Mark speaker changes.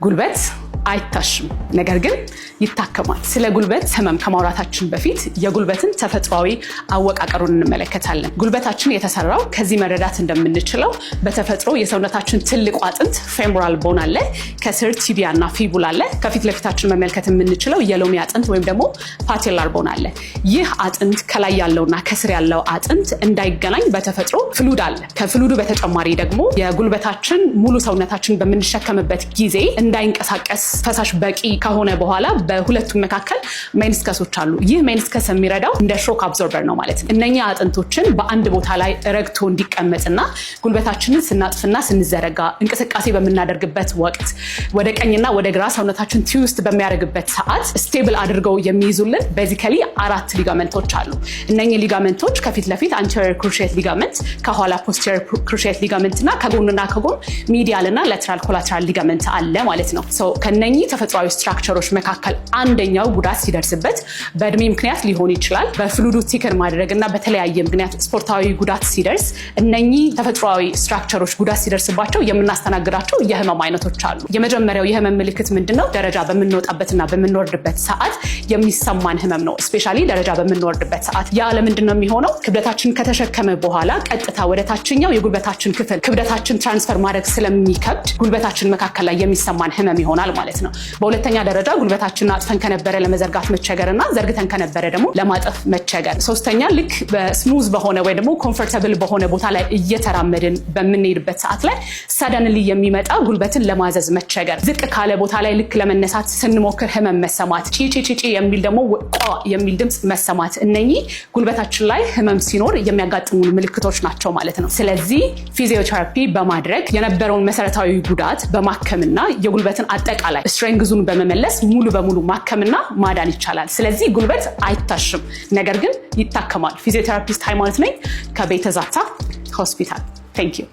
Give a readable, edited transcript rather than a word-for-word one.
Speaker 1: ጉልበት አይታሽም ነገር ግን ይታከማል። ስለ ጉልበት ህመም ከማውራታችን በፊት የጉልበትን ተፈጥሯዊ አወቃቀሩን እንመለከታለን። ጉልበታችን የተሰራው ከዚህ መረዳት እንደምንችለው በተፈጥሮ የሰውነታችን ትልቁ አጥንት ፌሞራል ቦን አለ፣ ከስር ቲቢያ እና ፊቡላ አለ፣ ከፊት ለፊታችን መመልከት የምንችለው የሎሚ አጥንት ወይም ደግሞ ፓቴላር ቦን አለ። ይህ አጥንት ከላይ ያለውና ከስር ያለው አጥንት እንዳይገናኝ በተፈጥሮ ፍሉድ አለ። ከፍሉዱ በተጨማሪ ደግሞ የጉልበታችን ሙሉ ሰውነታችን በምንሸከምበት ጊዜ እንዳይንቀሳቀስ ፈሳሽ በቂ ከሆነ በኋላ በሁለቱም መካከል ሜኒስከሶች አሉ። ይህ ሜኒስከስ የሚረዳው እንደ ሾክ አብዞርበር ነው ማለት ነው። እነኛ አጥንቶችን በአንድ ቦታ ላይ ረግቶ እንዲቀመጥና ጉልበታችንን ስናጥፍና ስንዘረጋ እንቅስቃሴ በምናደርግበት ወቅት ወደ ቀኝና ወደ ግራ ሰውነታችን ትዊስት በሚያደርግበት ሰዓት ስቴብል አድርገው የሚይዙልን ቤዚካሊ 4 ሊጋመንቶች አሉ። እነኚህ ሊጋመንቶች ከፊት ለፊት አንቴሪየር ክሩሺየት ሊጋመንት፣ ከኋላ ፖስቴሪየር ክሩሺየት ሊጋመንት እና ከጎንና ከጎን ሚዲያል እና ላተራል ኮላተራል ሊጋመንት አለ ማለት ነው። ከነኚህ ተፈጥሯዊ ስትራክቸሮች መካከል አንደኛው ጉዳት ሲደርስበት በእድሜ ምክንያት ሊሆን ይችላል፣ በፍሉዱ ቲክን ማድረግና በተለያየ ምክንያት ስፖርታዊ ጉዳት ሲደርስ እነኚህ ተፈጥሯዊ ስትራክቸሮች ጉዳት ሲደርስባቸው የምናስተናግዳቸው የህመም አይነቶች አሉ። የመጀመሪያው የህመም ምልክት ምንድነው? ደረጃ በምንወጣበትና በምንወርድበት ሰዓት የሚሰማን ህመም ነው። ስፔሻሊ ደረጃ በምንወርድበት ሰዓት ያ ለምንድነው የሚሆነው? ክብደታችን ከተሸከመ በኋላ ቀጥታ ወደ ታችኛው የጉልበታችን ክፍል ክብደታችን ትራንስፈር ማድረግ ስለሚከብድ ጉልበታችን መካከል ላይ የሚሰማን ህመም ይሆናል ማለት ነው። በሁለተኛ ደረጃ ጉልበታችንን አጥፈን ከነበረ ለመዘርጋት መቸገርና ዘርግተን ከነበረ ደግሞ ለማጠፍ መቸገር። ሶስተኛ ልክ በስሙዝ በሆነ ወይ ደግሞ ኮምፎርታብል በሆነ ቦታ ላይ እየተራመድን በምንሄድበት ሰዓት ላይ ሰደንሊ የሚመጣ ጉልበትን ለማዘዝ መቸገር። ዝቅ ካለ ቦታ ላይ ልክ ለመነሳት ስንሞክር ህመም መሰማት፣ ጪጪጪ የሚል ደግሞ ቋ የሚል ድምጽ መሰማት። እነኚህ ጉልበታችን ላይ ህመም ሲኖር የሚያጋጥሙ ምልክቶች ናቸው ማለት ነው። ስለዚህ ፊዚዮቴራፒ በማድረግ የነበረውን መሰረታዊ ጉዳት በማከምና የጉልበትን አጠቃላይ ስትሬንግዙን በመመለስ ሙሉ በሙሉ ማከምና ማዳን ይቻላል። ስለዚህ ጉልበት አይታሽም ነገር ግን ይታከማል። ፊዚዮቴራፒስት ሃይማኖት ነኝ ከቤተ ዛታ ሆስፒታል። ታንክ ዩ